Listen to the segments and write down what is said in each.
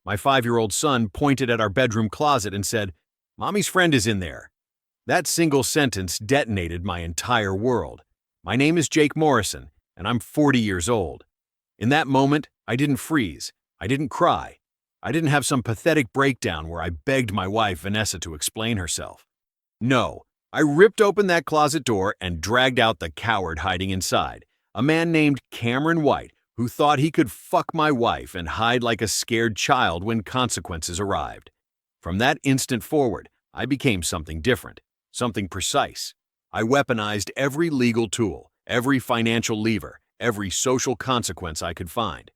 My 5-year-old son pointed at our bedroom closet and said, "Mommy's friend is in there." That single sentence detonated my entire world. My name is Jake Morrison, and I'm 40 years old. In that moment, I didn't freeze. I didn't cry. I didn't have some pathetic breakdown where I begged my wife, Vanessa, to explain herself. No, I ripped open that closet door and dragged out the coward hiding inside, a man named Cameron White, who thought he could fuck my wife and hide like a scared child when consequences arrived. From that instant forward, I became something different, something precise. I weaponized every legal tool, every financial lever, every social consequence I could find.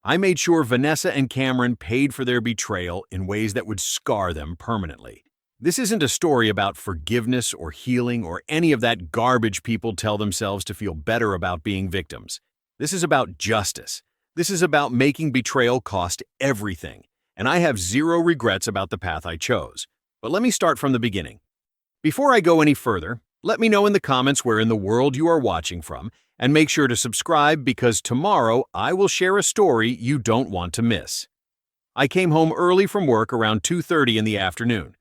I made sure Vanessa and Cameron paid for their betrayal in ways that would scar them permanently. This isn't a story about forgiveness or healing or any of that garbage people tell themselves to feel better about being victims. This is about justice. This is about making betrayal cost everything, and I have zero regrets about the path I chose. But let me start from the beginning. Before I go any further, let me know in the comments where in the world you are watching from, and make sure to subscribe because tomorrow I will share a story you don't want to miss. I came home early from work around 2:30 in the afternoon.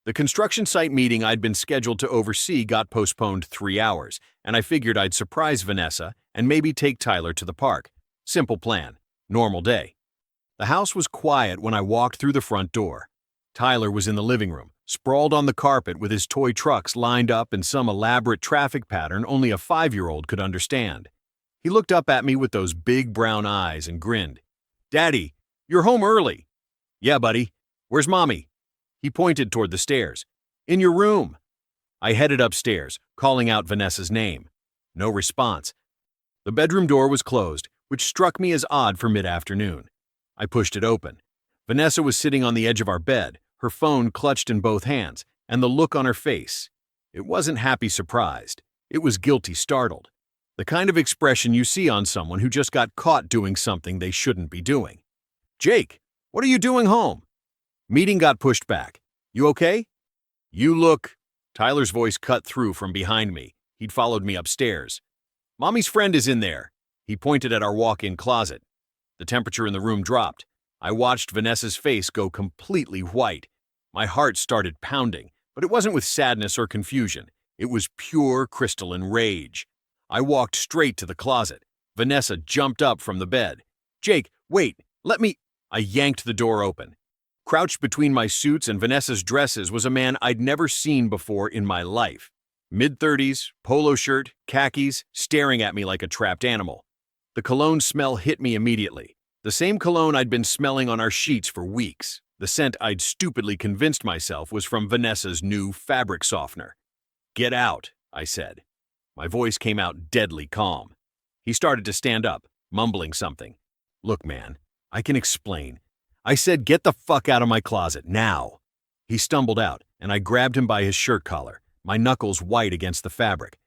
The construction site meeting I'd been scheduled to oversee got postponed 3 hours, and I figured I'd surprise Vanessa and maybe take Tyler to the park. Simple plan. Normal day. The house was quiet when I walked through the front door. Tyler was in the living room, sprawled on the carpet with his toy trucks lined up in some elaborate traffic pattern only a 5-year-old could understand. He looked up at me with those big brown eyes and grinned. "Daddy, you're home early." "Yeah, buddy. Where's Mommy?" He pointed toward the stairs. "In your room." I headed upstairs, calling out Vanessa's name. No response. The bedroom door was closed, which struck me as odd for mid-afternoon. I pushed it open. Vanessa was sitting on the edge of our bed, her phone clutched in both hands, and the look on her face. It wasn't happy surprised. It was guilty startled. The kind of expression you see on someone who just got caught doing something they shouldn't be doing. "Jake, what are you doing home?" Meeting got pushed back. "You okay?" "You look—" Tyler's voice cut through from behind me. He'd followed me upstairs. "Mommy's friend is in there." He pointed at our walk-in closet. The temperature in the room dropped. I watched Vanessa's face go completely white. My heart started pounding, but it wasn't with sadness or confusion. It was pure crystalline rage. I walked straight to the closet. Vanessa jumped up from the bed. "Jake, wait, let me—" I yanked the door open. Crouched between my suits and Vanessa's dresses was a man I'd never seen before in my life. Mid-30s, polo shirt, khakis, staring at me like a trapped animal. The cologne smell hit me immediately. The same cologne I'd been smelling on our sheets for weeks. The scent I'd stupidly convinced myself was from Vanessa's new fabric softener. "Get out," I said. My voice came out deadly calm. He started to stand up, mumbling something. "Look, man, I can explain. I said get the fuck out of my closet, now." He stumbled out, and I grabbed him by his shirt collar, my knuckles white against the fabric.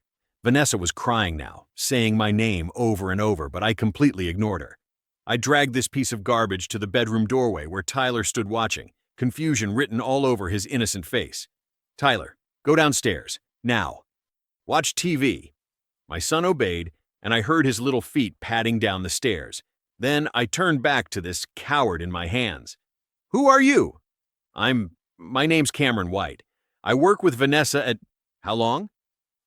Vanessa was crying now, saying my name over and over, but I completely ignored her. I dragged this piece of garbage to the bedroom doorway where Tyler stood watching, confusion written all over his innocent face. "Tyler, go downstairs, now. Watch TV." My son obeyed, and I heard his little feet padding down the stairs. Then I turned back to this coward in my hands. "Who are you?" My name's Cameron White. I work with Vanessa at—" "How long?"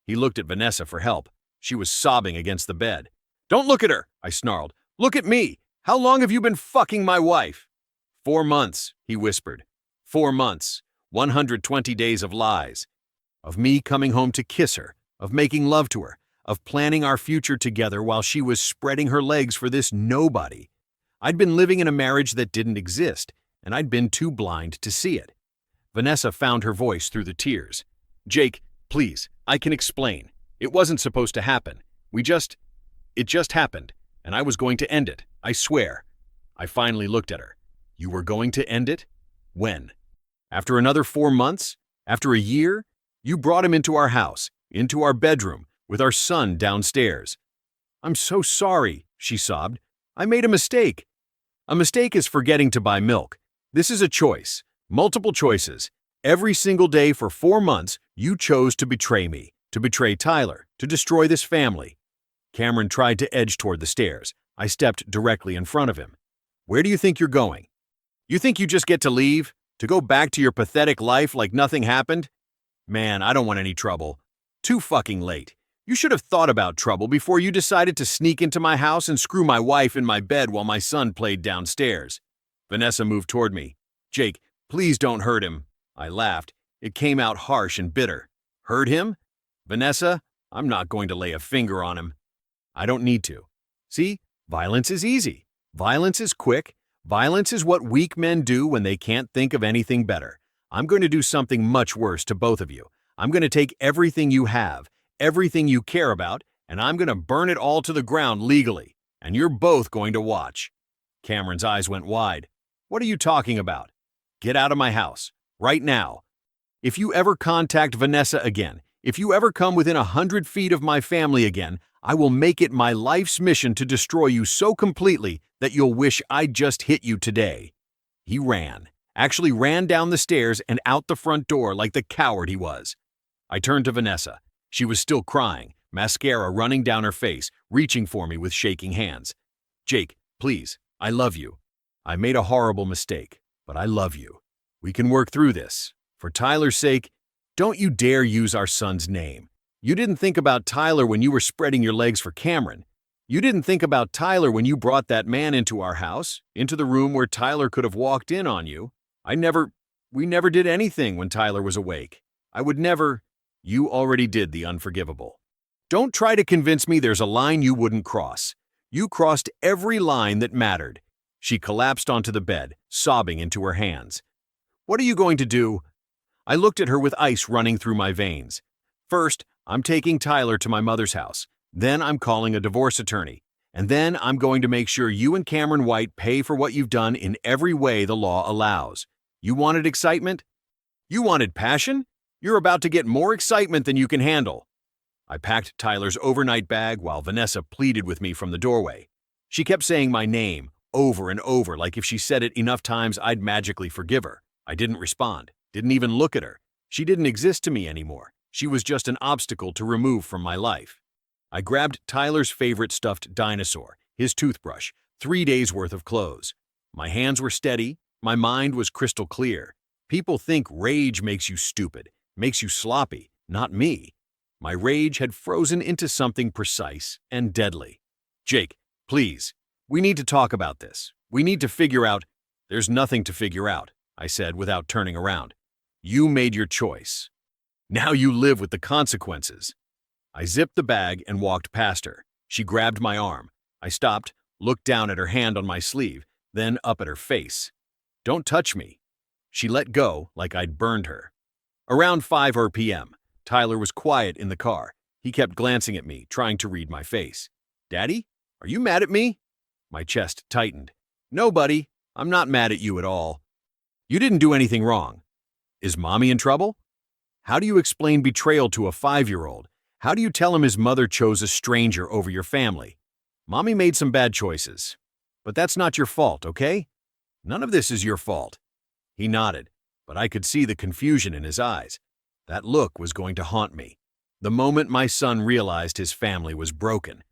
He looked at Vanessa for help. She was sobbing against the bed. "Don't look at her," I snarled. "Look at me. How long have you been fucking my wife?" 4 months, he whispered. 4 months, 120 days of lies. Of me coming home to kiss her, of making love to her, of planning our future together while she was spreading her legs for this nobody. I'd been living in a marriage that didn't exist, and I'd been too blind to see it. Vanessa found her voice through the tears. "Jake, please, I can explain. It wasn't supposed to happen. It just happened, and I was going to end it, I swear." I finally looked at her. "You were going to end it? When? After another 4 months? After a year? You brought him into our house, into our bedroom, with our son downstairs." "I'm so sorry," she sobbed. "I made a mistake." "A mistake is forgetting to buy milk. This is a choice. Multiple choices. Every single day for 4 months, you chose to betray me, to betray Tyler, to destroy this family." Cameron tried to edge toward the stairs. I stepped directly in front of him. "Where do you think you're going?" You think you just get to leave? To go back to your pathetic life like nothing happened? Man, I don't want any trouble. Too fucking late. You should have thought about trouble before you decided to sneak into my house and screw my wife in my bed while my son played downstairs. Vanessa moved toward me. Jake, please don't hurt him. I laughed. It came out harsh and bitter. Hurt him? Vanessa, I'm not going to lay a finger on him. I don't need to. See, violence is easy. Violence is quick. Violence is what weak men do when they can't think of anything better. I'm going to do something much worse to both of you. I'm going to take everything you have, everything you care about, and I'm going to burn it all to the ground legally. And you're both going to watch. Cameron's eyes went wide. What are you talking about? Get out of my house. Right now. If you ever contact Vanessa again, if you ever come within 100 feet of my family again, I will make it my life's mission to destroy you so completely that you'll wish I'd just hit you today. He ran, actually ran down the stairs and out the front door like the coward he was. I turned to Vanessa. She was still crying, mascara running down her face, reaching for me with shaking hands. Jake, please, I love you. I made a horrible mistake, but I love you. We can work through this. For Tyler's sake, don't you dare use our son's name. You didn't think about Tyler when you were spreading your legs for Cameron. You didn't think about Tyler when you brought that man into our house, into the room where Tyler could have walked in on you. We never did anything when Tyler was awake. I would never. You already did the unforgivable. Don't try to convince me there's a line you wouldn't cross. You crossed every line that mattered. She collapsed onto the bed, sobbing into her hands. What are you going to do? I looked at her with ice running through my veins. First, I'm taking Tyler to my mother's house. Then I'm calling a divorce attorney. And then I'm going to make sure you and Cameron White pay for what you've done in every way the law allows. You wanted excitement? You wanted passion? You're about to get more excitement than you can handle. I packed Tyler's overnight bag while Vanessa pleaded with me from the doorway. She kept saying my name over and over like if she said it enough times I'd magically forgive her. I didn't respond, didn't even look at her. She didn't exist to me anymore. She was just an obstacle to remove from my life. I grabbed Tyler's favorite stuffed dinosaur, his toothbrush, 3 days' worth of clothes. My hands were steady. My mind was crystal clear. People think rage makes you stupid, makes you sloppy. Not me. My rage had frozen into something precise and deadly. Jake, please, we need to talk about this. We need to figure out. There's nothing to figure out, I said without turning around. You made your choice. Now you live with the consequences. I zipped the bag and walked past her. She grabbed my arm. I stopped, looked down at her hand on my sleeve, then up at her face. Don't touch me. She let go like I'd burned her. Around 5 p.m., Tyler was quiet in the car. He kept glancing at me, trying to read my face. Daddy, are you mad at me? My chest tightened. No, buddy, I'm not mad at you at all. You didn't do anything wrong. Is Mommy in trouble? How do you explain betrayal to a 5-year-old? How do you tell him his mother chose a stranger over your family? Mommy made some bad choices. But that's not your fault, okay? None of this is your fault. He nodded, but I could see the confusion in his eyes. That look was going to haunt me. The moment my son realized his family was broken.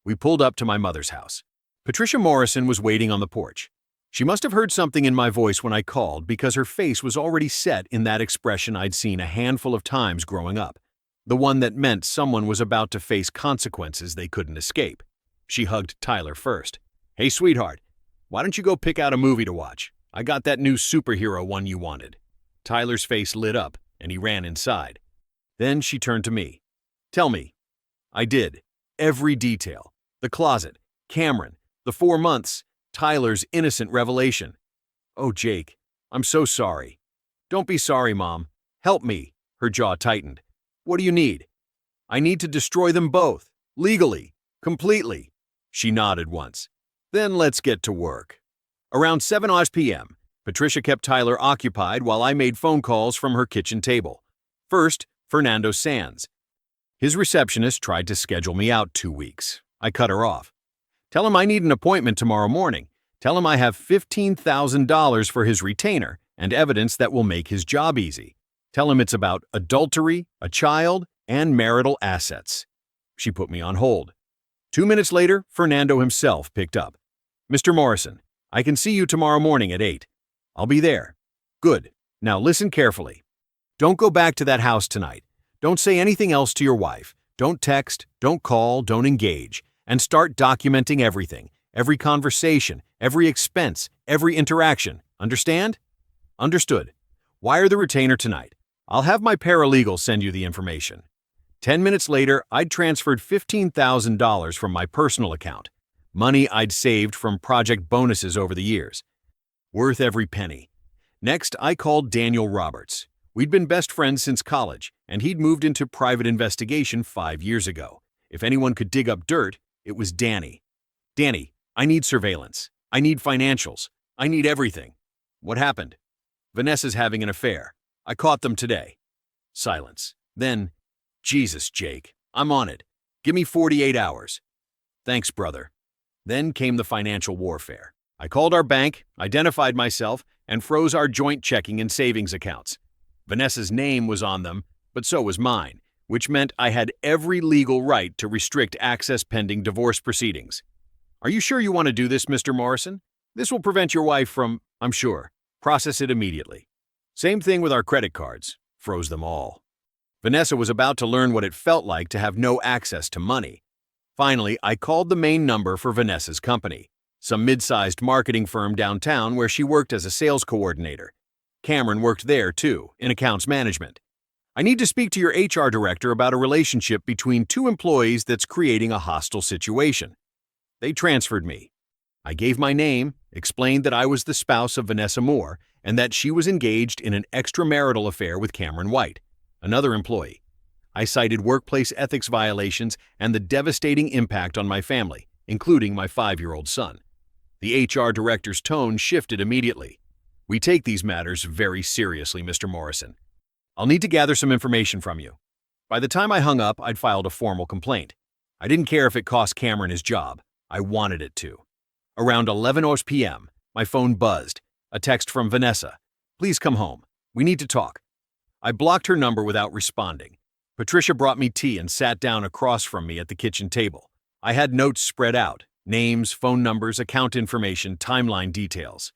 We pulled up to my mother's house. Patricia Morrison was waiting on the porch. She must have heard something in my voice when I called because her face was already set in that expression I'd seen a handful of times growing up. The one that meant someone was about to face consequences they couldn't escape. She hugged Tyler first. Hey, sweetheart, why don't you go pick out a movie to watch? I got that new superhero one you wanted. Tyler's face lit up, and he ran inside. Then she turned to me. Tell me. I did. Every detail. The closet, Cameron, the 4 months, Tyler's innocent revelation. Oh, Jake, I'm so sorry. Don't be sorry, Mom. Help me. Her jaw tightened. What do you need? I need to destroy them both. Legally. Completely. She nodded once. Then let's get to work. Around 7 p.m., Patricia kept Tyler occupied while I made phone calls from her kitchen table. First, Fernando Sands. His receptionist tried to schedule me out 2 weeks. I cut her off. Tell him I need an appointment tomorrow morning. Tell him I have $15,000 for his retainer and evidence that will make his job easy. Tell him it's about adultery, a child, and marital assets. She put me on hold. 2 minutes later, Fernando himself picked up. Mr. Morrison, I can see you tomorrow morning at 8. I'll be there. Good. Now listen carefully. Don't go back to that house tonight. Don't say anything else to your wife. Don't text, don't call, don't engage. And start documenting everything, every conversation, every expense, every interaction. Understand? Understood. Wire the retainer tonight. I'll have my paralegal send you the information. 10 minutes later, I'd transferred $15,000 from my personal account, money I'd saved from project bonuses over the years. Worth every penny. Next, I called Daniel Roberts. We'd been best friends since college, and he'd moved into private investigation 5 years ago. If anyone could dig up dirt, it was Danny. Danny, I need surveillance. I need financials. I need everything. What happened? Vanessa's having an affair. I caught them today. Silence. Then, Jesus, Jake, I'm on it. Give me 48 hours. Thanks, brother. Then came the financial warfare. I called our bank, identified myself, and froze our joint checking and savings accounts. Vanessa's name was on them, but so was mine, which meant I had every legal right to restrict access pending divorce proceedings. Are you sure you want to do this, Mr. Morrison? This will prevent your wife from, I'm sure. Process it immediately. Same thing with our credit cards. Froze them all. Vanessa was about to learn what it felt like to have no access to money. Finally, I called the main number for Vanessa's company, some mid-sized marketing firm downtown where she worked as a sales coordinator. Cameron worked there, too, in accounts management. I need to speak to your HR director about a relationship between two employees that's creating a hostile situation. They transferred me. I gave my name, explained that I was the spouse of Vanessa Moore, and that she was engaged in an extramarital affair with Cameron White, another employee. I cited workplace ethics violations and the devastating impact on my family, including my 5-year-old son. The HR director's tone shifted immediately. We take these matters very seriously, Mr. Morrison. I'll need to gather some information from you. By the time I hung up, I'd filed a formal complaint. I didn't care if it cost Cameron his job. I wanted it to. Around 11 p.m., my phone buzzed. A text from Vanessa. Please come home. We need to talk. I blocked her number without responding. Patricia brought me tea and sat down across from me at the kitchen table. I had notes spread out, names, phone numbers, account information, timeline details.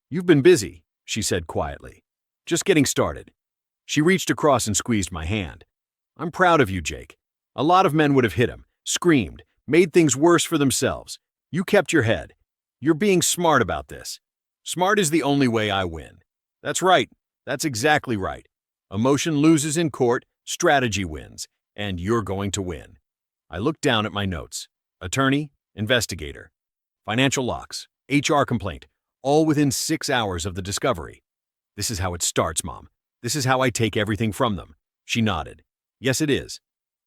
You've been busy, she said quietly. Just getting started. She reached across and squeezed my hand. I'm proud of you, Jake. A lot of men would have hit him, screamed, made things worse for themselves. You kept your head. You're being smart about this. Smart is the only way I win. That's right. That's exactly right. Emotion loses in court, strategy wins, and you're going to win. I looked down at my notes. Attorney, investigator, financial locks, HR complaint, all within 6 hours of the discovery. This is how it starts, Mom. This is how I take everything from them. She nodded. Yes, it is.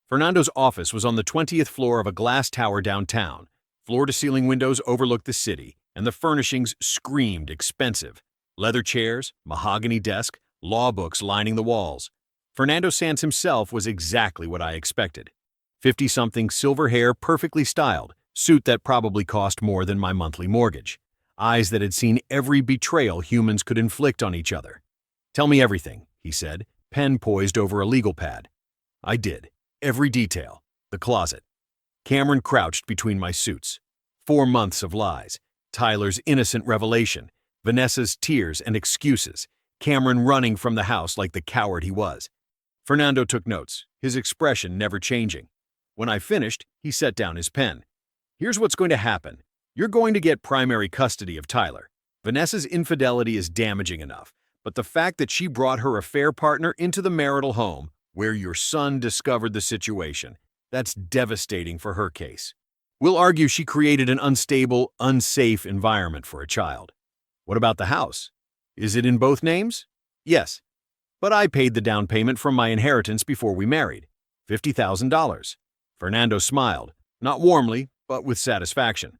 Fernando's office was on the 20th floor of a glass tower downtown. Floor-to-ceiling windows overlooked the city, and the furnishings screamed expensive. Leather chairs, mahogany desk, law books lining the walls. Fernando Sanz himself was exactly what I expected. 50-something, silver hair, perfectly styled, suit that probably cost more than my monthly mortgage. Eyes that had seen every betrayal humans could inflict on each other. Tell me everything, he said, pen poised over a legal pad. I did. Every detail. The closet. Cameron crouched between my suits. 4 months of lies. Tyler's innocent revelation. Vanessa's tears and excuses. Cameron running from the house like the coward he was. Fernando took notes, his expression never changing. When I finished, he set down his pen. Here's what's going to happen. You're going to get primary custody of Tyler. Vanessa's infidelity is damaging enough, but the fact that she brought her affair partner into the marital home, where your son discovered the situation, that's devastating for her case. We'll argue she created an unstable, unsafe environment for a child. What about the house? Is it in both names? Yes. But I paid the down payment from my inheritance before we married. $50,000. Fernando smiled, not warmly, but with satisfaction.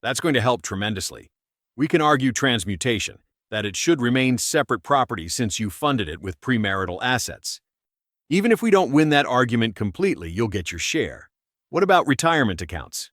That's going to help tremendously. We can argue transmutation, that it should remain separate property since you funded it with premarital assets. Even if we don't win that argument completely, you'll get your share. What about retirement accounts?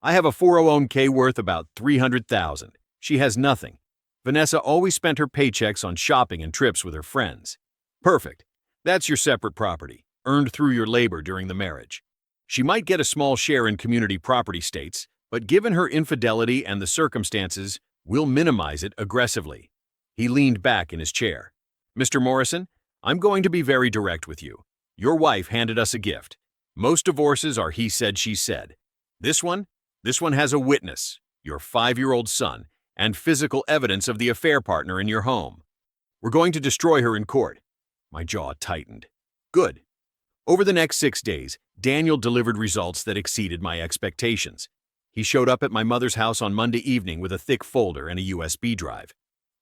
I have a 401k worth about $300,000. She has nothing. Vanessa always spent her paychecks on shopping and trips with her friends. Perfect. That's your separate property, earned through your labor during the marriage. She might get a small share in community property states, but given her infidelity and the circumstances, we'll minimize it aggressively. He leaned back in his chair. "Mr. Morrison, I'm going to be very direct with you. Your wife handed us a gift. Most divorces are he said, she said. This one has a witness, your 5-year-old son, and physical evidence of the affair partner in your home. We're going to destroy her in court." My jaw tightened. Good. Over the next 6 days, Daniel delivered results that exceeded my expectations. He showed up at my mother's house on Monday evening with a thick folder and a USB drive.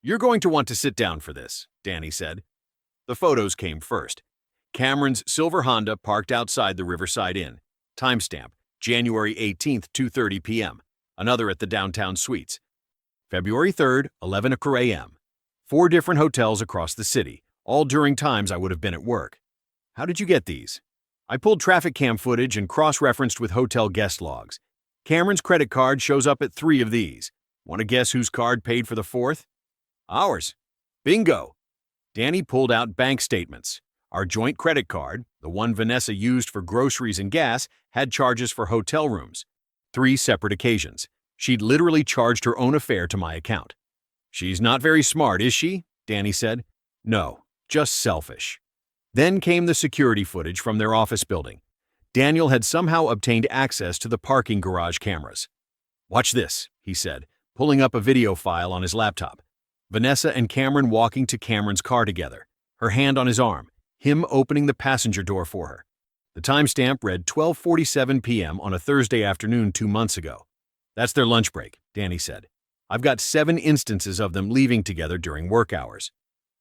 "You're going to want to sit down for this," Danny said. The photos came first. Cameron's silver Honda parked outside the Riverside Inn. Timestamp, January 18th, 2:30 p.m. Another at the Downtown Suites. February 3rd, 11 a.m. 4 different hotels across the city, all during times I would have been at work. "How did you get these?" I pulled traffic cam footage and cross-referenced with hotel guest logs. Cameron's credit card shows up at 3 of these. Want to guess whose card paid for the 4th? Ours. Bingo. Danny pulled out bank statements. Our joint credit card, the one Vanessa used for groceries and gas, had charges for hotel rooms. 3 separate occasions. She'd literally charged her own affair to my account. "She's not very smart, is she?" Danny said. "No, just selfish." Then came the security footage from their office building. Daniel had somehow obtained access to the parking garage cameras. "Watch this," he said, pulling up a video file on his laptop. Vanessa and Cameron walking to Cameron's car together, her hand on his arm, him opening the passenger door for her. The timestamp read 12:47 p.m. on a Thursday afternoon 2 months ago. "That's their lunch break," Danny said. "I've got 7 instances of them leaving together during work hours."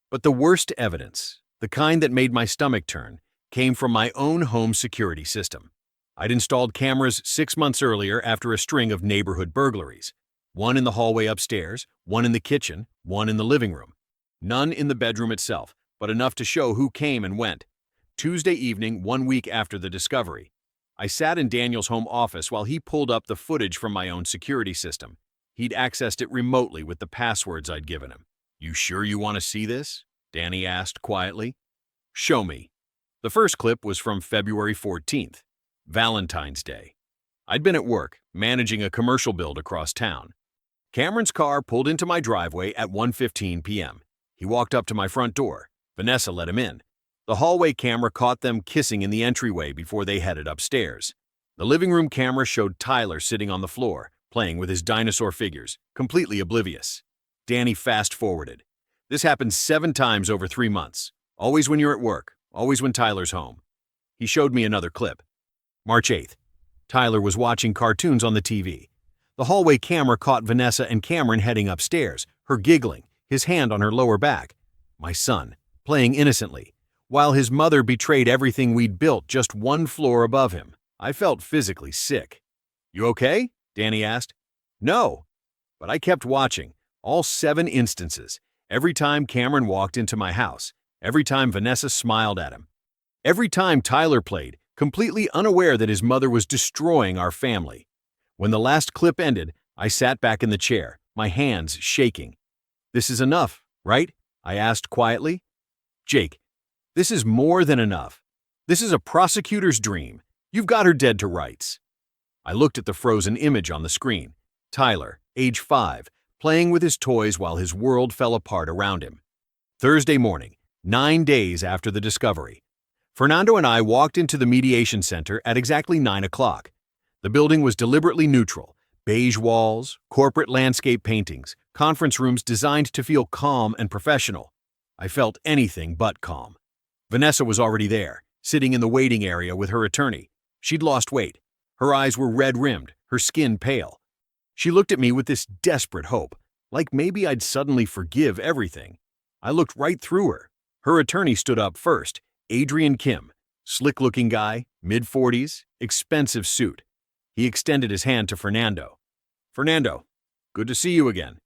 But the worst evidence, the kind that made my stomach turn, came from my own home security system. I'd installed cameras 6 months earlier after a string of neighborhood burglaries. 1 in the hallway upstairs, 1 in the kitchen, 1 in the living room. None in the bedroom itself, but enough to show who came and went. Tuesday evening, 1 week after the discovery. I sat in Daniel's home office while he pulled up the footage from my own security system. He'd accessed it remotely with the passwords I'd given him. "You sure you want to see this?" Danny asked quietly. "Show me." The first clip was from February 14th, Valentine's Day. I'd been at work, managing a commercial build across town. Cameron's car pulled into my driveway at 1:15 p.m. He walked up to my front door. Vanessa let him in. The hallway camera caught them kissing in the entryway before they headed upstairs. The living room camera showed Tyler sitting on the floor, playing with his dinosaur figures, completely oblivious. Danny fast-forwarded. "This happened 7 times over 3 months. Always when you're at work. Always when Tyler's home." He showed me another clip. March 8th. Tyler was watching cartoons on the TV. The hallway camera caught Vanessa and Cameron heading upstairs, her giggling, his hand on her lower back. My son, playing innocently, while his mother betrayed everything we'd built just 1 floor above him. I felt physically sick. "You okay?" Danny asked. "No." But I kept watching, all 7 instances, every time Cameron walked into my house, every time Vanessa smiled at him, every time Tyler played, completely unaware that his mother was destroying our family. When the last clip ended, I sat back in the chair, my hands shaking. "This is enough, right?" I asked quietly. "Jake, this is more than enough. This is a prosecutor's dream. You've got her dead to rights." I looked at the frozen image on the screen. Tyler, age 5, playing with his toys while his world fell apart around him. Thursday morning, 9 days after the discovery. Fernando and I walked into the Mediation Center at exactly 9 o'clock. The building was deliberately neutral. Beige walls, corporate landscape paintings, conference rooms designed to feel calm and professional. I felt anything but calm. Vanessa was already there, sitting in the waiting area with her attorney. She'd lost weight. Her eyes were red-rimmed, her skin pale. She looked at me with this desperate hope, like maybe I'd suddenly forgive everything. I looked right through her. Her attorney stood up first, Adrian Kim, slick-looking guy, mid-40s, expensive suit. He extended his hand to Fernando. "Fernando, good to see you again."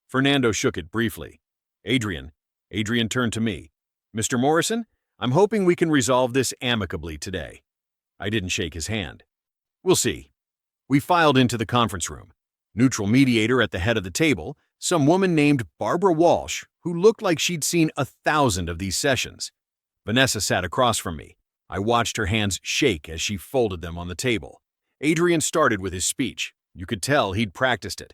Fernando shook it briefly. Adrian turned to me. "Mr. Morrison, I'm hoping we can resolve this amicably today." I didn't shake his hand. "We'll see." We filed into the conference room. Neutral mediator at the head of the table, some woman named Barbara Walsh, who looked like she'd seen 1,000 of these sessions. Vanessa sat across from me. I watched her hands shake as she folded them on the table. Adrian started with his speech. You could tell he'd practiced it.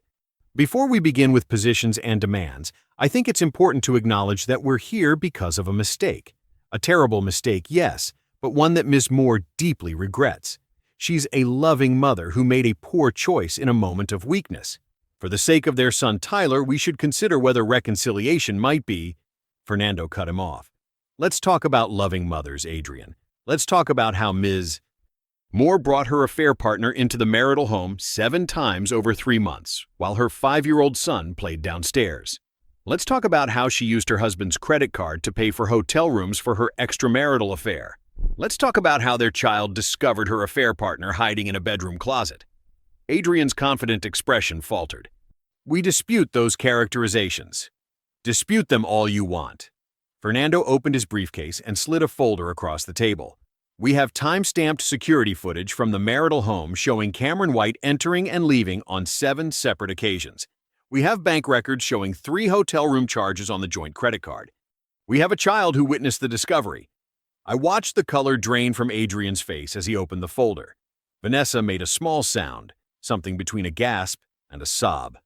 "Before we begin with positions and demands, I think it's important to acknowledge that we're here because of a mistake. A terrible mistake, yes, but one that Ms. Moore deeply regrets. She's a loving mother who made a poor choice in a moment of weakness. For the sake of their son Tyler, we should consider whether reconciliation might be— Fernando cut him off. Let's talk about loving mothers, Adrian. Let's talk about how Ms. Moore brought her affair partner into the marital home 7 times over 3 months, while her 5-year-old son played downstairs. Let's talk about how she used her husband's credit card to pay for hotel rooms for her extramarital affair. Let's talk about how their child discovered her affair partner hiding in a bedroom closet. Adrian's confident expression faltered. We dispute those characterizations. Dispute them all you want. Fernando opened his briefcase and slid a folder across the table. We have time-stamped security footage from the marital home showing Cameron White entering and leaving on 7 separate occasions. We have bank records showing 3 hotel room charges on the joint credit card. We have a child who witnessed the discovery. I watched the color drain from Adrian's face as he opened the folder. Vanessa made a small sound, something between a gasp and a sob.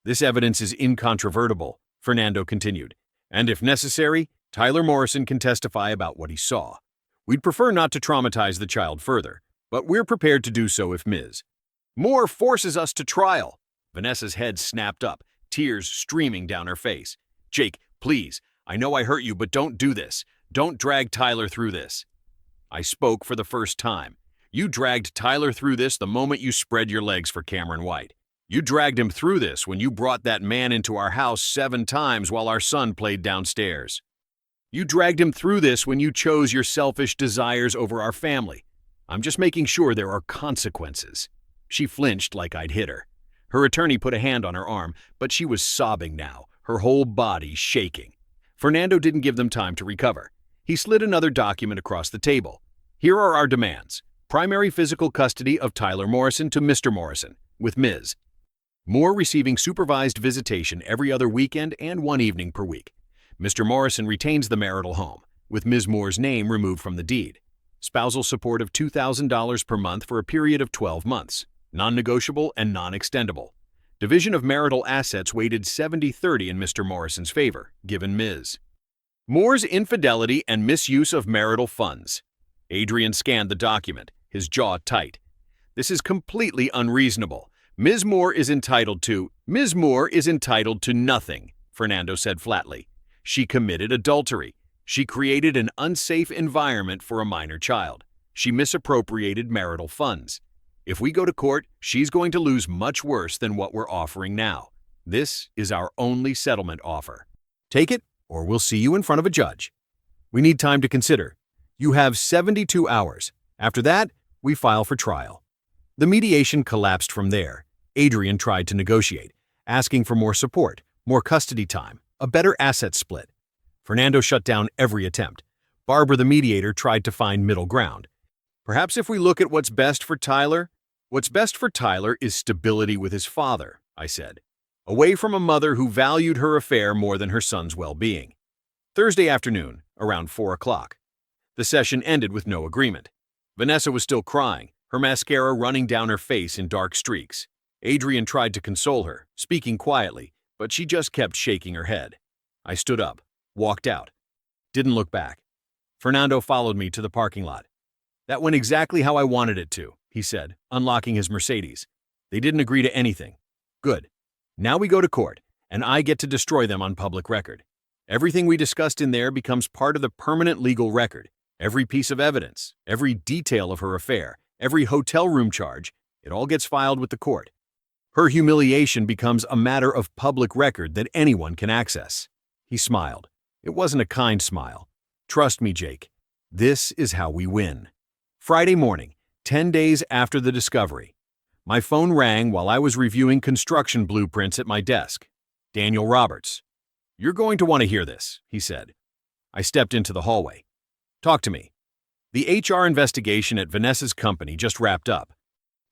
This evidence is incontrovertible, Fernando continued, and if necessary, Tyler Morrison can testify about what he saw. We'd prefer not to traumatize the child further, but we're prepared to do so if Ms. Moore forces us to trial. Vanessa's head snapped up, tears streaming down her face. Jake, please, I know I hurt you, but don't do this. Don't drag Tyler through this. I spoke for the first time. You dragged Tyler through this the moment you spread your legs for Cameron White. You dragged him through this when you brought that man into our house 7 times while our son played downstairs. You dragged him through this when you chose your selfish desires over our family. I'm just making sure there are consequences. She flinched like I'd hit her. Her attorney put a hand on her arm, but she was sobbing now, her whole body shaking. Fernando didn't give them time to recover. He slid another document across the table. Here are our demands. Primary physical custody of Tyler Morrison to Mr. Morrison, with Ms. Moore receiving supervised visitation every other weekend and 1 evening per week. Mr. Morrison retains the marital home, with Ms. Moore's name removed from the deed. Spousal support of $2,000 per month for a period of 12 months. Non-negotiable and non-extendable. Division of marital assets weighted 70-30 in Mr. Morrison's favor, given Ms. Moore's infidelity and misuse of marital funds. Adrian scanned the document, his jaw tight. This is completely unreasonable. Ms. Moore is entitled to nothing, Fernando said flatly. She committed adultery. She created an unsafe environment for a minor child. She misappropriated marital funds. If we go to court, she's going to lose much worse than what we're offering now. This is our only settlement offer. Take it, or we'll see you in front of a judge. We need time to consider. You have 72 hours. After that, we file for trial. The mediation collapsed from there. Adrian tried to negotiate, asking for more support, more custody time, a better asset split. Fernando shut down every attempt. Barbara, the mediator, tried to find middle ground. Perhaps if we look at what's best for Tyler is stability with his father, I said, away from a mother who valued her affair more than her son's well-being. Thursday afternoon, around 4 o'clock. The session ended with no agreement. Vanessa was still crying, her mascara running down her face in dark streaks. Adrian tried to console her, speaking quietly, but she just kept shaking her head. I stood up, walked out, didn't look back. Fernando followed me to the parking lot. That went exactly how I wanted it to, he said, unlocking his Mercedes. They didn't agree to anything. Good. Now we go to court, and I get to destroy them on public record. Everything we discussed in there becomes part of the permanent legal record. Every piece of evidence, every detail of her affair, every hotel room charge, it all gets filed with the court. Her humiliation becomes a matter of public record that anyone can access. He smiled. It wasn't a kind smile. Trust me, Jake. This is how we win. Friday morning, 10 days after the discovery. My phone rang while I was reviewing construction blueprints at my desk. Daniel Roberts. You're going to want to hear this, he said. I stepped into the hallway. Talk to me. The HR investigation at Vanessa's company just wrapped up.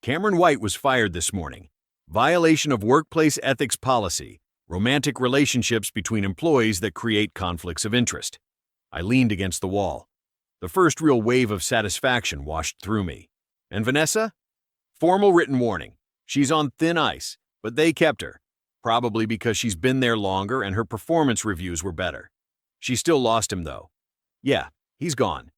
Cameron White was fired this morning. Violation of workplace ethics policy, romantic relationships between employees that create conflicts of interest. I leaned against the wall. The first real wave of satisfaction washed through me. And Vanessa? Formal written warning. She's on thin ice, but they kept her. Probably because she's been there longer and her performance reviews were better. She still lost him, though. Yeah, he's gone.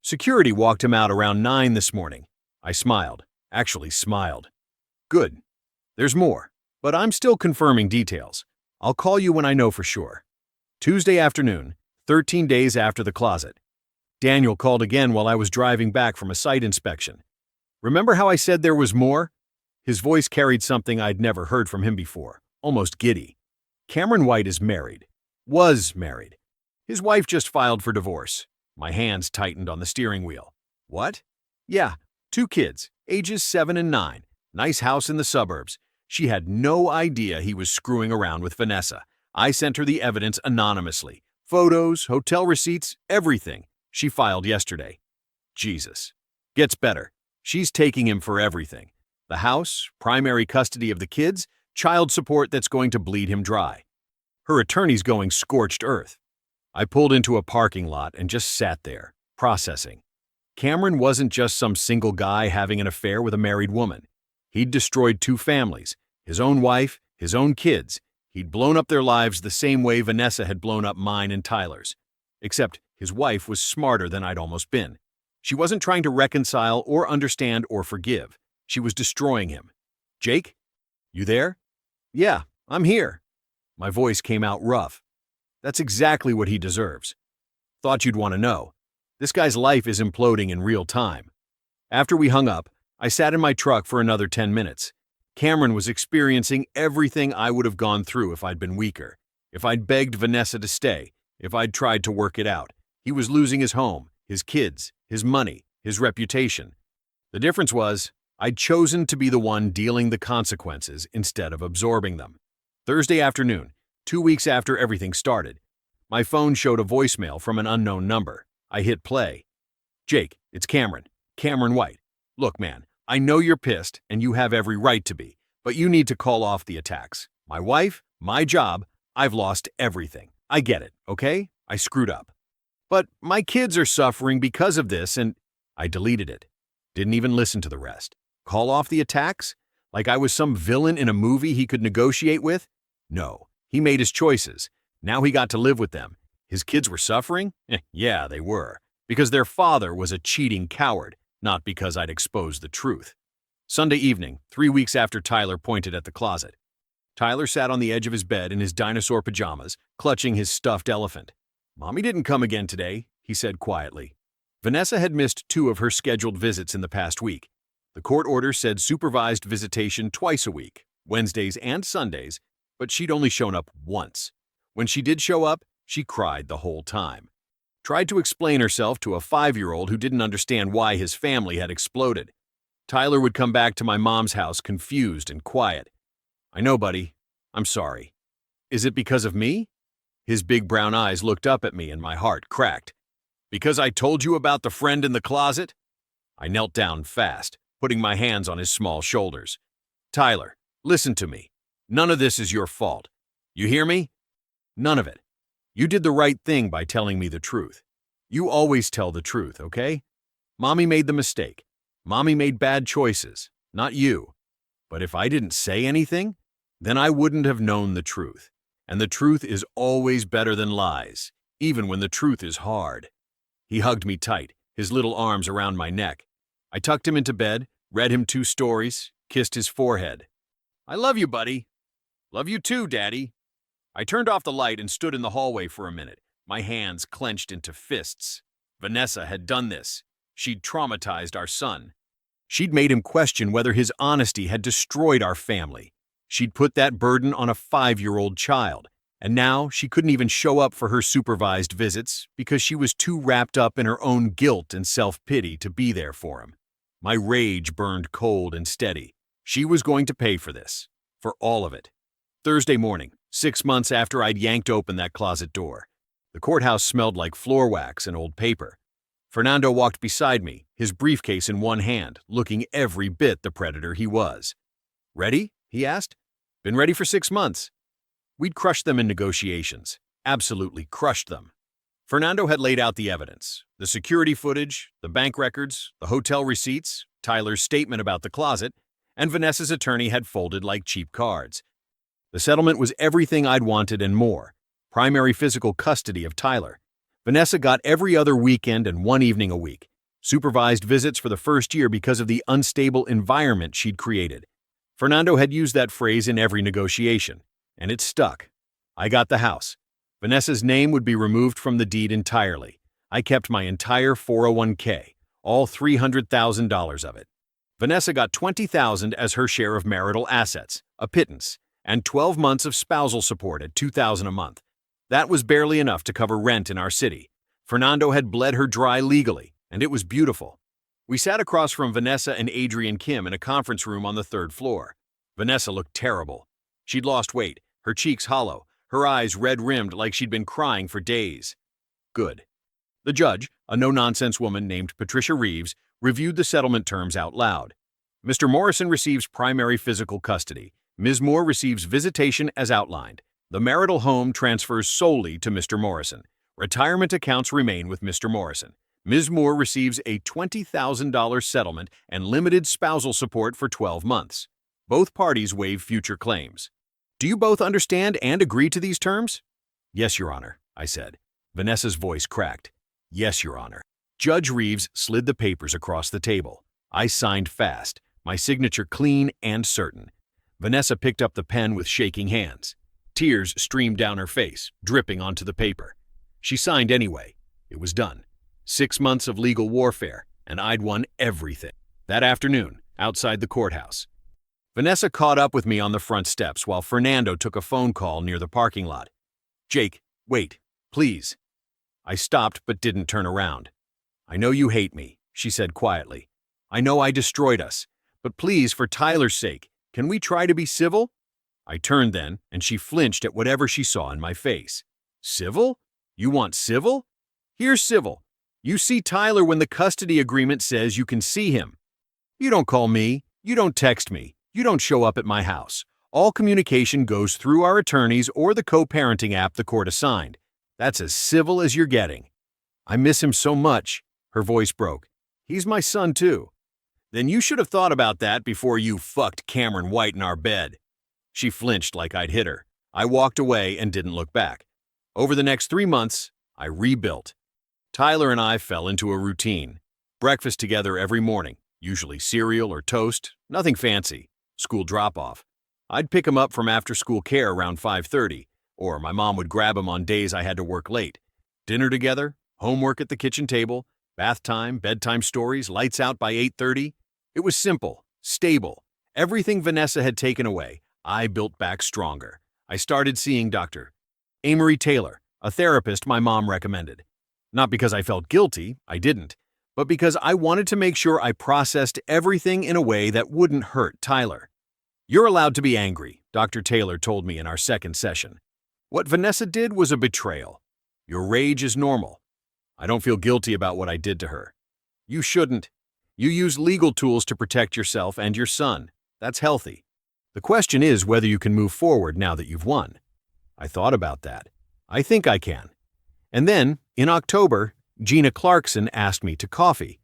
Security walked him out around 9 this morning. I smiled. Actually smiled. Good. There's more. But I'm still confirming details. I'll call you when I know for sure. Tuesday afternoon, 13 days after the closet. Daniel called again while I was driving back from a site inspection. Remember how I said there was more? His voice carried something I'd never heard from him before, almost giddy. Cameron White is married. Was married. His wife just filed for divorce. My hands tightened on the steering wheel. What? Yeah, 2 kids, ages 7 and 9. Nice house in the suburbs. She had no idea he was screwing around with Vanessa. I sent her the evidence anonymously. Photos, hotel receipts, everything. She filed yesterday. Jesus. Gets better. She's taking him for everything. The house, primary custody of the kids, child support that's going to bleed him dry. Her attorney's going scorched earth. I pulled into a parking lot and just sat there, processing. Cameron wasn't just some single guy having an affair with a married woman. He'd destroyed 2 families, his own wife, his own kids. He'd blown up their lives the same way Vanessa had blown up mine and Tyler's. Except his wife was smarter than I'd almost been. She wasn't trying to reconcile or understand or forgive. She was destroying him. Jake? You there? Yeah, I'm here. My voice came out rough. That's exactly what he deserves. Thought you'd want to know. This guy's life is imploding in real time. After we hung up, I sat in my truck for another 10 minutes. Cameron was experiencing everything I would have gone through if I'd been weaker. If I'd begged Vanessa to stay, if I'd tried to work it out. He was losing his home, his kids, his money, his reputation. The difference was, I'd chosen to be the one dealing the consequences instead of absorbing them. Thursday afternoon, 2 weeks after everything started, my phone showed a voicemail from an unknown number. I hit play. Jake, it's Cameron. Cameron White. Look, man, I know you're pissed and you have every right to be, but you need to call off the attacks. My wife, my job, I've lost everything. I get it, okay? I screwed up. But my kids are suffering because of this and I deleted it. Didn't even listen to the rest. Call off the attacks? Like I was some villain in a movie he could negotiate with? No, he made his choices. Now he got to live with them. His kids were suffering? Yeah, they were. Because their father was a cheating coward, not because I'd exposed the truth. Sunday evening, 3 weeks after Tyler pointed at the closet. Tyler sat on the edge of his bed in his dinosaur pajamas, clutching his stuffed elephant. Mommy didn't come again today, he said quietly. Vanessa had missed 2 of her scheduled visits in the past week. The court order said supervised visitation twice a week, Wednesdays and Sundays, but she'd only shown up once. When she did show up, she cried the whole time. Tried to explain herself to a 5-year-old who didn't understand why his family had exploded. Tyler would come back to my mom's house confused and quiet. I know, buddy. I'm sorry. Is it because of me? His big brown eyes looked up at me and my heart cracked. Because I told you about the friend in the closet? I knelt down fast, putting my hands on his small shoulders. Tyler, listen to me. None of this is your fault. You hear me? None of it. You did the right thing by telling me the truth. You always tell the truth, okay? Mommy made the mistake. Mommy made bad choices, not you. But if I didn't say anything, then I wouldn't have known the truth. And the truth is always better than lies, even when the truth is hard. He hugged me tight, his little arms around my neck. I tucked him into bed, read him 2 stories, kissed his forehead. I love you, buddy. Love you too, Daddy. I turned off the light and stood in the hallway for a minute, my hands clenched into fists. Vanessa had done this. She'd traumatized our son. She'd made him question whether his honesty had destroyed our family. She'd put that burden on a 5-year-old child. And now she couldn't even show up for her supervised visits because she was too wrapped up in her own guilt and self-pity to be there for him. My rage burned cold and steady. She was going to pay for this. For all of it. Thursday morning, 6 months after I'd yanked open that closet door. The courthouse smelled like floor wax and old paper. Fernando walked beside me, his briefcase in one hand, looking every bit the predator he was. Ready? He asked. Been ready for 6 months. We'd crushed them in negotiations. Absolutely crushed them. Fernando had laid out the evidence. The security footage, the bank records, the hotel receipts, Tyler's statement about the closet, and Vanessa's attorney had folded like cheap cards. The settlement was everything I'd wanted and more. Primary physical custody of Tyler. Vanessa got every other weekend and one evening a week. Supervised visits for the first year because of the unstable environment she'd created. Fernando had used that phrase in every negotiation, and it stuck. I got the house. Vanessa's name would be removed from the deed entirely. I kept my entire 401k, all $300,000 of it. Vanessa got $20,000 as her share of marital assets, a pittance, and 12 months of spousal support at $2,000 a month. That was barely enough to cover rent in our city. Fernando had bled her dry legally, and it was beautiful. We sat across from Vanessa and Adrian Kim in a conference room on the third floor. Vanessa looked terrible. She'd lost weight, her cheeks hollow, her eyes red-rimmed like she'd been crying for days. Good. The judge, a no-nonsense woman named Patricia Reeves, reviewed the settlement terms out loud. Mr. Morrison receives primary physical custody. Ms. Moore receives visitation as outlined. The marital home transfers solely to Mr. Morrison. Retirement accounts remain with Mr. Morrison. Ms. Moore receives a $20,000 settlement and limited spousal support for 12 months. Both parties waive future claims. Do you both understand and agree to these terms? Yes, Your Honor, I said. Vanessa's voice cracked. Yes, Your Honor. Judge Reeves slid the papers across the table. I signed fast, my signature clean and certain. Vanessa picked up the pen with shaking hands. Tears streamed down her face, dripping onto the paper. She signed anyway. It was done. 6 months of legal warfare, and I'd won everything. That afternoon, outside the courthouse, Vanessa caught up with me on the front steps while Fernando took a phone call near the parking lot. Jake, wait, please. I stopped but didn't turn around. I know you hate me, she said quietly. I know I destroyed us, but please, for Tyler's sake, can we try to be civil? I turned then, and she flinched at whatever she saw in my face. Civil? You want civil? Here's civil. You see Tyler when the custody agreement says you can see him. You don't call me. You don't text me. You don't show up at my house. All communication goes through our attorneys or the co-parenting app the court assigned. That's as civil as you're getting. I miss him so much. Her voice broke. He's my son, too. Then you should have thought about that before you fucked Cameron White in our bed. She flinched like I'd hit her. I walked away and didn't look back. Over the next 3 months, I rebuilt. Tyler and I fell into a routine. Breakfast together every morning, usually cereal or toast, nothing fancy. School drop-off. I'd pick him up from after-school care around 5:30, or my mom would grab him on days I had to work late. Dinner together, homework at the kitchen table, bath time, bedtime stories, lights out by 8:30. It was simple, stable. Everything Vanessa had taken away, I built back stronger. I started seeing Dr. Amory Taylor, a therapist my mom recommended. Not because I felt guilty, I didn't, but because I wanted to make sure I processed everything in a way that wouldn't hurt Tyler. You're allowed to be angry, Dr. Taylor told me in our second session. What Vanessa did was a betrayal. Your rage is normal. I don't feel guilty about what I did to her. You shouldn't. You use legal tools to protect yourself and your son. That's healthy. The question is whether you can move forward now that you've won. I thought about that. I think I can. And then, in October, Gina Clarkson asked me to coffee.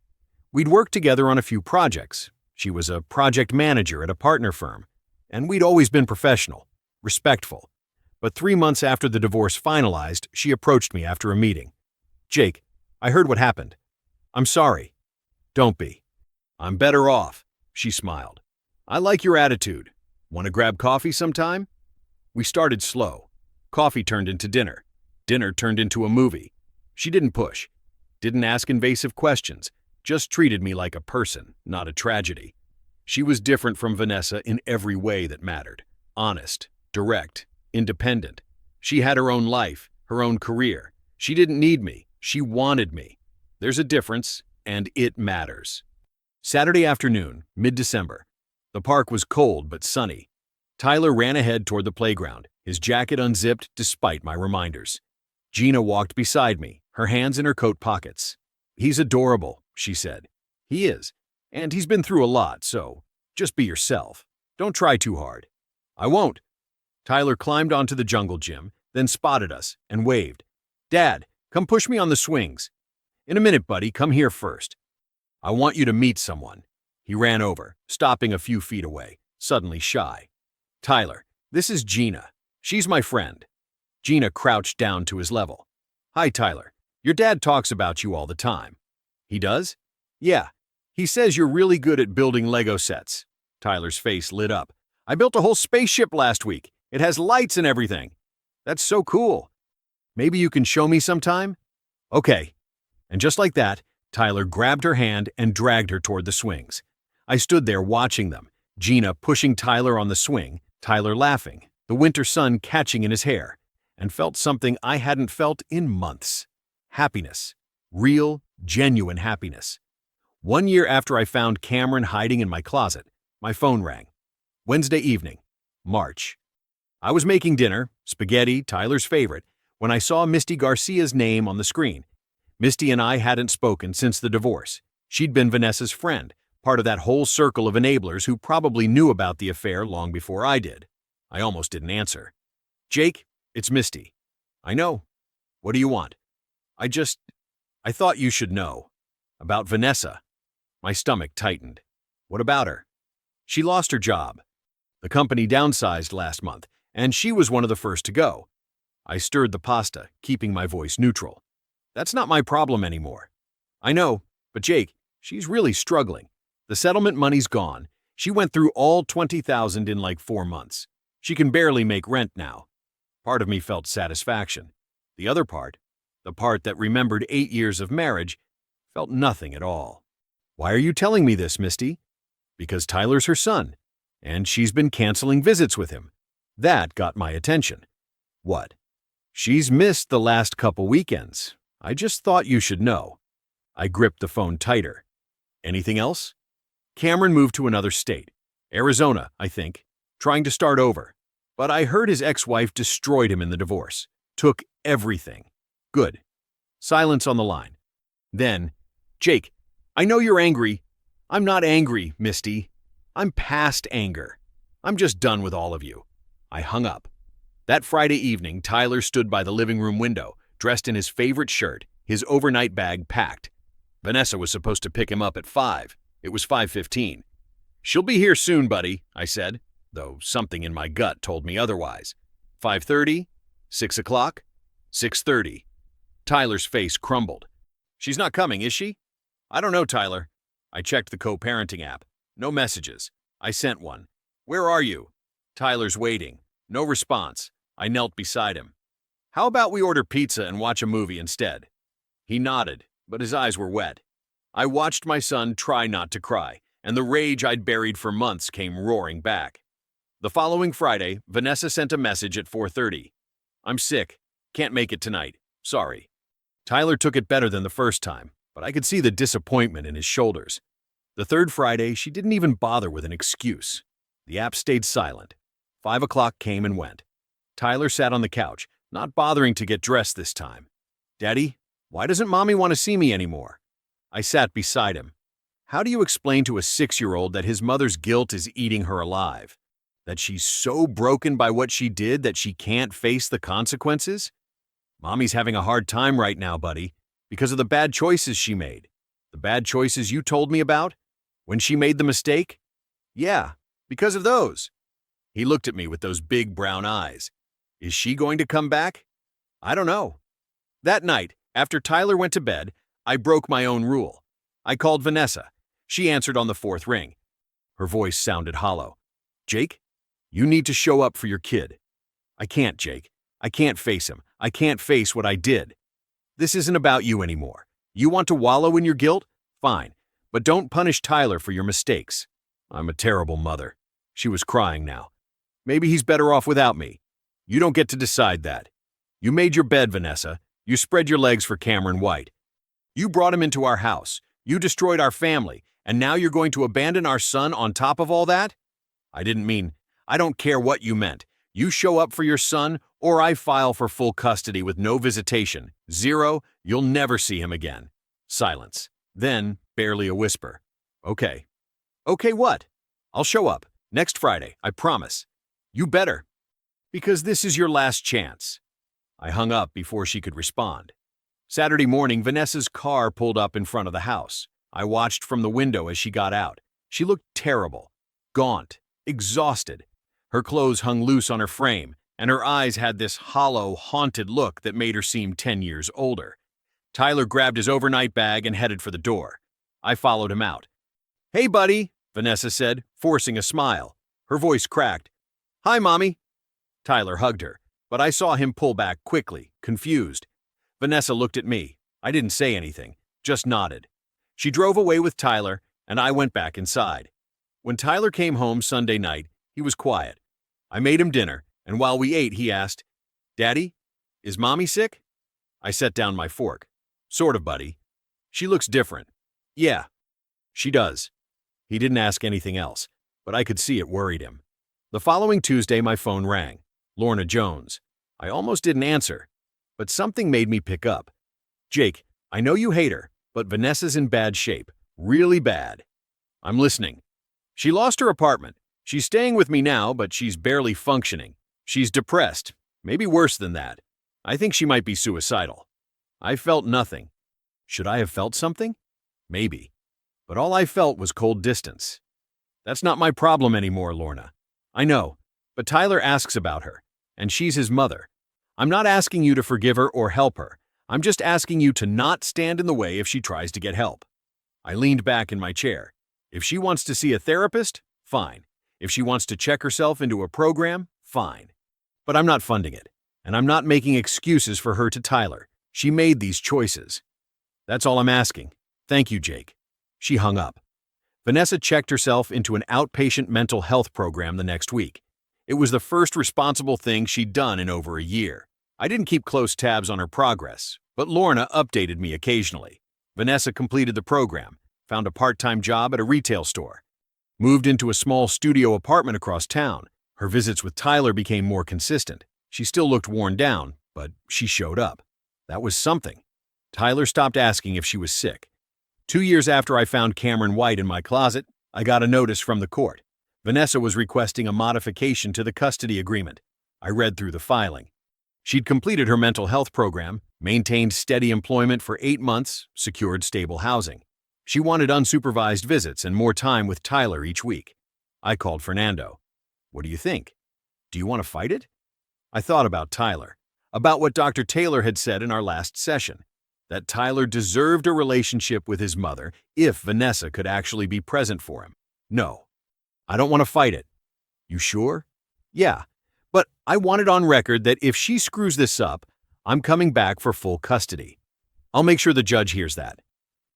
We'd worked together on a few projects. She was a project manager at a partner firm, and we'd always been professional, respectful. But 3 months after the divorce finalized, she approached me after a meeting. Jake, I heard what happened. I'm sorry. Don't be. I'm better off, she smiled. I like your attitude. Want to grab coffee sometime? We started slow. Coffee turned into dinner. Dinner turned into a movie. She didn't push. Didn't ask invasive questions. Just treated me like a person, not a tragedy. She was different from Vanessa in every way that mattered. Honest, direct, independent. She had her own life, her own career. She didn't need me. She wanted me. There's a difference, and it matters. Saturday afternoon, mid-December. The park was cold but sunny. Tyler ran ahead toward the playground, his jacket unzipped despite my reminders. Gina walked beside me, her hands in her coat pockets. He's adorable, she said. He is, and he's been through a lot, so just be yourself. Don't try too hard. I won't. Tyler climbed onto the jungle gym, then spotted us and waved. Dad, come push me on the swings. In a minute, buddy, come here first. I want you to meet someone. He ran over, stopping a few feet away, suddenly shy. Tyler, this is Gina. She's my friend. Gina crouched down to his level. Hi, Tyler. Your dad talks about you all the time. He does? Yeah. He says you're really good at building Lego sets. Tyler's face lit up. I built a whole spaceship last week. It has lights and everything. That's so cool. Maybe you can show me sometime? Okay. And just like that, Tyler grabbed her hand and dragged her toward the swings. I stood there watching them, Gina pushing Tyler on the swing, Tyler laughing, the winter sun catching in his hair, and felt something I hadn't felt in months. Happiness. Real, genuine happiness. 1 year after I found Cameron hiding in my closet, my phone rang. Wednesday evening, March. I was making dinner, spaghetti, Tyler's favorite, when I saw Misty Garcia's name on the screen. Misty and I hadn't spoken since the divorce. She'd been Vanessa's friend, part of that whole circle of enablers who probably knew about the affair long before I did. I almost didn't answer. Jake, it's Misty. I know. What do you want? I thought you should know. About Vanessa. My stomach tightened. What about her? She lost her job. The company downsized last month, and she was one of the first to go. I stirred the pasta, keeping my voice neutral. That's not my problem anymore. I know, but Jake, she's really struggling. The settlement money's gone. She went through all $20,000 in like 4 months. She can barely make rent now. Part of me felt satisfaction. The other part, the part that remembered 8 years of marriage, felt nothing at all. Why are you telling me this, Misty? Because Tyler's her son, and she's been canceling visits with him. That got my attention. What? She's missed the last couple weekends. I just thought you should know. I gripped the phone tighter. Anything else? Cameron moved to another state. Arizona, I think. Trying to start over. But I heard his ex-wife destroyed him in the divorce. Took everything. Good. Silence on the line. Then, Jake, I know you're angry. I'm not angry, Misty. I'm past anger. I'm just done with all of you. I hung up. That Friday evening, Tyler stood by the living room window, dressed in his favorite shirt, his overnight bag packed. Vanessa was supposed to pick him up at 5. It was 5:15. She'll be here soon, buddy, I said, though something in my gut told me otherwise. 5:30? 6 o'clock? 6:30. Tyler's face crumbled. She's not coming, is she? I don't know, Tyler. I checked the co-parenting app. No messages. I sent one. Where are you? Tyler's waiting. No response. I knelt beside him. How about we order pizza and watch a movie instead? He nodded, but his eyes were wet. I watched my son try not to cry, and the rage I'd buried for months came roaring back. The following Friday, Vanessa sent a message at 4:30. I'm sick. Can't make it tonight. Sorry. Tyler took it better than the first time, but I could see the disappointment in his shoulders. The third Friday, she didn't even bother with an excuse. The app stayed silent. 5 o'clock came and went. Tyler sat on the couch, not bothering to get dressed this time. Daddy, why doesn't Mommy want to see me anymore? I sat beside him. How do you explain to a 6-year-old that his mother's guilt is eating her alive? That she's so broken by what she did that she can't face the consequences? Mommy's having a hard time right now, buddy, because of the bad choices she made. The bad choices you told me about? When she made the mistake? Yeah, because of those. He looked at me with those big brown eyes. Is she going to come back? I don't know. That night, after Tyler went to bed, I broke my own rule. I called Vanessa. She answered on the 4th ring. Her voice sounded hollow. Jake, you need to show up for your kid. I can't, Jake. I can't face him. I can't face what I did. This isn't about you anymore. You want to wallow in your guilt? Fine. But don't punish Tyler for your mistakes. I'm a terrible mother. She was crying now. Maybe he's better off without me. You don't get to decide that. You made your bed, Vanessa. You spread your legs for Cameron White. You brought him into our house. You destroyed our family. And now you're going to abandon our son on top of all that? I don't care what you meant. You show up for your son, or I file for full custody with no visitation. 0, you'll never see him again. Silence. Then, barely a whisper. Okay. Okay, what? I'll show up. Next Friday, I promise. You better. Because this is your last chance. I hung up before she could respond. Saturday morning, Vanessa's car pulled up in front of the house. I watched from the window as she got out. She looked terrible. Gaunt. Exhausted. Her clothes hung loose on her frame, and her eyes had this hollow, haunted look that made her seem 10 years older. Tyler grabbed his overnight bag and headed for the door. I followed him out. "Hey, buddy," Vanessa said, forcing a smile. Her voice cracked. "Hi, Mommy." Tyler hugged her, but I saw him pull back quickly, confused. Vanessa looked at me. I didn't say anything, just nodded. She drove away with Tyler, and I went back inside. When Tyler came home Sunday night, he was quiet. I made him dinner, and while we ate, he asked, "Daddy, is Mommy sick?" I set down my fork. "Sort of, buddy. She looks different." "Yeah, she does." He didn't ask anything else, but I could see it worried him. The following Tuesday, my phone rang. Lorna Jones. I almost didn't answer, but something made me pick up. "Jake, I know you hate her, but Vanessa's in bad shape. Really bad." "I'm listening." "She lost her apartment. She's staying with me now, but she's barely functioning. She's depressed, maybe worse than that. I think she might be suicidal." I felt nothing. Should I have felt something? Maybe. But all I felt was cold distance. "That's not my problem anymore, Lorna." "I know, but Tyler asks about her, and she's his mother. I'm not asking you to forgive her or help her. I'm just asking you to not stand in the way if she tries to get help." I leaned back in my chair. If she wants to see a therapist, fine. If she wants to check herself into a program, fine. But I'm not funding it, and I'm not making excuses for her to Tyler. She made these choices. "That's all I'm asking. Thank you, Jake." She hung up. Vanessa checked herself into an outpatient mental health program the next week. It was the first responsible thing she'd done in over a year. I didn't keep close tabs on her progress, but Lorna updated me occasionally. Vanessa completed the program, found a part-time job at a retail store, moved into a small studio apartment across town. Her visits with Tyler became more consistent. She still looked worn down, but she showed up. That was something. Tyler stopped asking if she was sick. 2 years after I found Cameron White in my closet, I got a notice from the court. Vanessa was requesting a modification to the custody agreement. I read through the filing. She'd completed her mental health program, maintained steady employment for 8 months, secured stable housing. She wanted unsupervised visits and more time with Tyler each week. I called Fernando. "What do you think? Do you want to fight it?" I thought about Tyler, about what Dr. Taylor had said in our last session, that Tyler deserved a relationship with his mother if Vanessa could actually be present for him. "No, I don't want to fight it." "You sure?" "Yeah, but I want it on record that if she screws this up, I'm coming back for full custody. I'll make sure the judge hears that."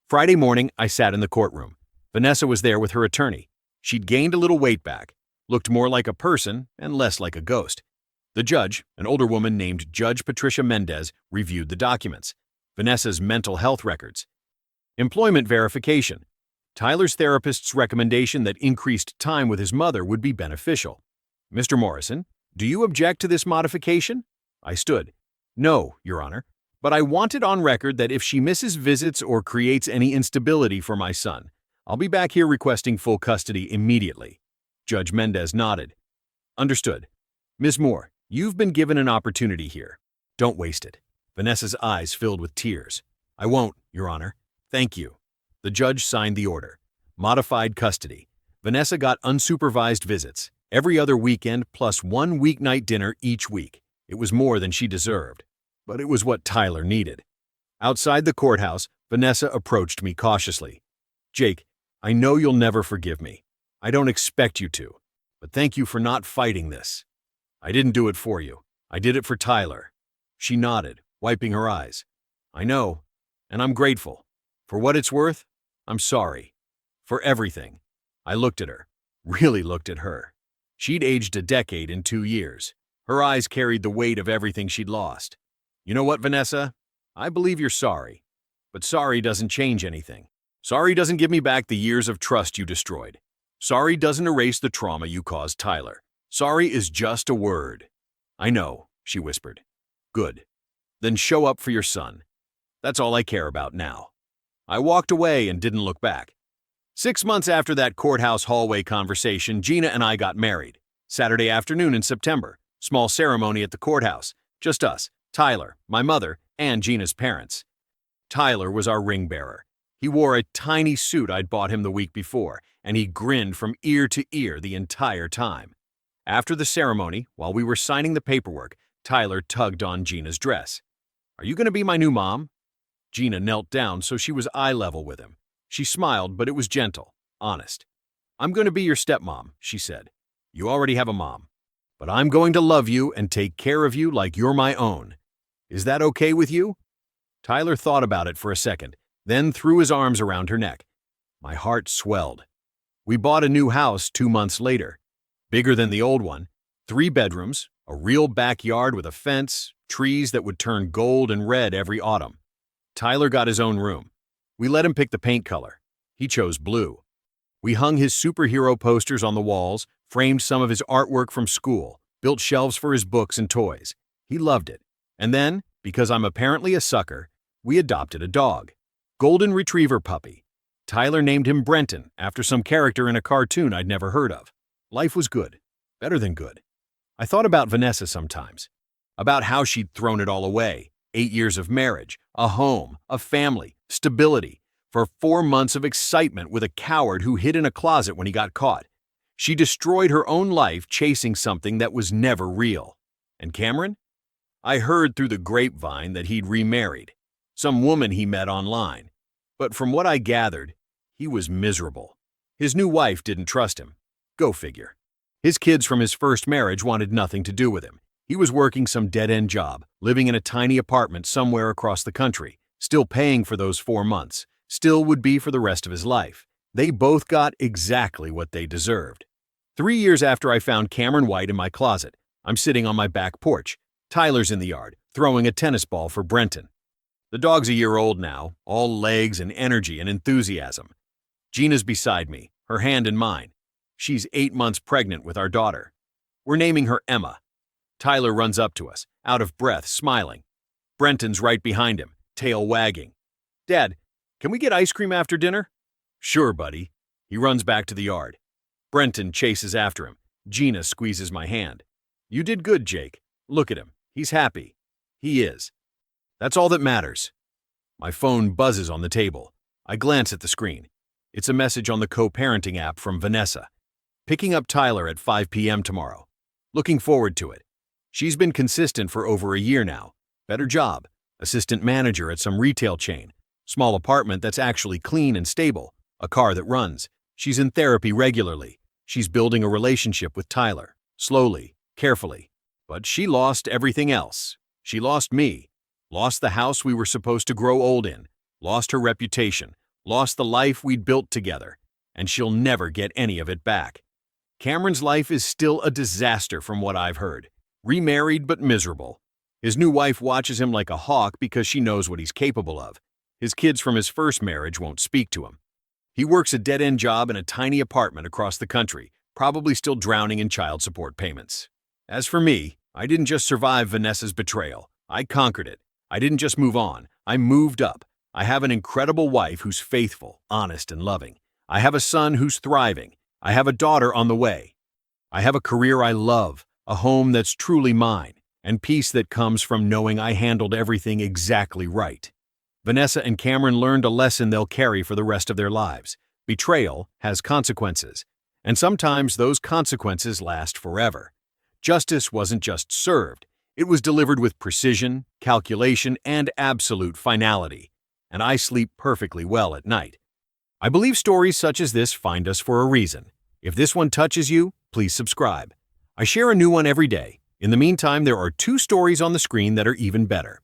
Friday morning, I sat in the courtroom. Vanessa was there with her attorney. She'd gained a little weight back, looked more like a person and less like a ghost. The judge, an older woman named Judge Patricia Mendez, reviewed the documents. Vanessa's mental health records. Employment verification. Tyler's therapist's recommendation that increased time with his mother would be beneficial. "Mr. Morrison, do you object to this modification?" I stood. "No, Your Honor, but I want it on record that if she misses visits or creates any instability for my son, I'll be back here requesting full custody immediately." Judge Mendez nodded. "Understood. Ms. Moore, you've been given an opportunity here. Don't waste it." Vanessa's eyes filled with tears. "I won't, Your Honor. Thank you." The judge signed the order. Modified custody. Vanessa got unsupervised visits, every other weekend plus 1 weeknight dinner each week. It was more than she deserved, but it was what Tyler needed. Outside the courthouse, Vanessa approached me cautiously. "Jake, I know you'll never forgive me. I don't expect you to, but thank you for not fighting this. I didn't do it for you. I did it for Tyler." She nodded, wiping her eyes. "I know, and I'm grateful. For what it's worth, I'm sorry. For everything." I looked at her, really looked at her. She'd aged a decade in 2 years. Her eyes carried the weight of everything she'd lost. "You know what, Vanessa? I believe you're sorry. But sorry doesn't change anything. Sorry doesn't give me back the years of trust you destroyed. Sorry doesn't erase the trauma you caused Tyler. Sorry is just a word." "I know," she whispered. "Good. Then show up for your son. That's all I care about now." I walked away and didn't look back. 6 months after that courthouse hallway conversation, Gina and I got married. Saturday afternoon in September. Small ceremony at the courthouse. Just us, Tyler, my mother, and Gina's parents. Tyler was our ring bearer. He wore a tiny suit I'd bought him the week before, and he grinned from ear to ear the entire time. After the ceremony, while we were signing the paperwork, Tyler tugged on Gina's dress. "Are you going to be my new mom?" Gina knelt down so she was eye level with him. She smiled, but it was gentle, honest. "I'm going to be your stepmom," she said. "You already have a mom. But I'm going to love you and take care of you like you're my own. Is that okay with you?" Tyler thought about it for a second, then threw his arms around her neck. My heart swelled. We bought a new house 2 months later. Bigger than the old one, 3 bedrooms, a real backyard with a fence, trees that would turn gold and red every autumn. Tyler got his own room. We let him pick the paint color. He chose blue. We hung his superhero posters on the walls, framed some of his artwork from school, built shelves for his books and toys. He loved it. And then, because I'm apparently a sucker, we adopted a dog. Golden Retriever puppy. Tyler named him Brenton after some character in a cartoon I'd never heard of. Life was good. Better than good. I thought about Vanessa sometimes. About how she'd thrown it all away. 8 years of marriage, a home, a family, stability, for 4 months of excitement with a coward who hid in a closet when he got caught. She destroyed her own life chasing something that was never real. And Cameron? I heard through the grapevine that he'd remarried. Some woman he met online. But from what I gathered, he was miserable. His new wife didn't trust him. Go figure. His kids from his first marriage wanted nothing to do with him. He was working some dead-end job, living in a tiny apartment somewhere across the country, still paying for those 4 months, still would be for the rest of his life. They both got exactly what they deserved. 3 years after I found Cameron White in my closet, I'm sitting on my back porch. Tyler's in the yard, throwing a tennis ball for Brenton. The dog's a year old now, all legs and energy and enthusiasm. Gina's beside me, her hand in mine. She's 8 months pregnant with our daughter. We're naming her Emma. Tyler runs up to us, out of breath, smiling. Brenton's right behind him, tail wagging. "Dad, can we get ice cream after dinner?" "Sure, buddy." He runs back to the yard. Brenton chases after him. Gina squeezes my hand. "You did good, Jake. Look at him. He's happy." He is. That's all that matters. My phone buzzes on the table. I glance at the screen. It's a message on the co-parenting app from Vanessa. Picking up Tyler at 5 p.m. tomorrow. Looking forward to it. She's been consistent for over a year now. Better job. Assistant manager at some retail chain. Small apartment that's actually clean and stable. A car that runs. She's in therapy regularly. She's building a relationship with Tyler. Slowly, carefully. But she lost everything else. She lost me. Lost the house we were supposed to grow old in. Lost her reputation. Lost the life we'd built together. And she'll never get any of it back. Cameron's life is still a disaster from what I've heard. Remarried but miserable. His new wife watches him like a hawk because she knows what he's capable of. His kids from his first marriage won't speak to him. He works a dead-end job in a tiny apartment across the country, probably still drowning in child support payments. As for me, I didn't just survive Vanessa's betrayal. I conquered it. I didn't just move on. I moved up. I have an incredible wife who's faithful, honest, and loving. I have a son who's thriving. I have a daughter on the way. I have a career I love, a home that's truly mine, and peace that comes from knowing I handled everything exactly right. Vanessa and Cameron learned a lesson they'll carry for the rest of their lives. Betrayal has consequences, and sometimes those consequences last forever. Justice wasn't just served, it was delivered with precision, calculation, and absolute finality, and I sleep perfectly well at night. I believe stories such as this find us for a reason. If this one touches you, please subscribe. I share a new one every day. In the meantime, there are 2 stories on the screen that are even better.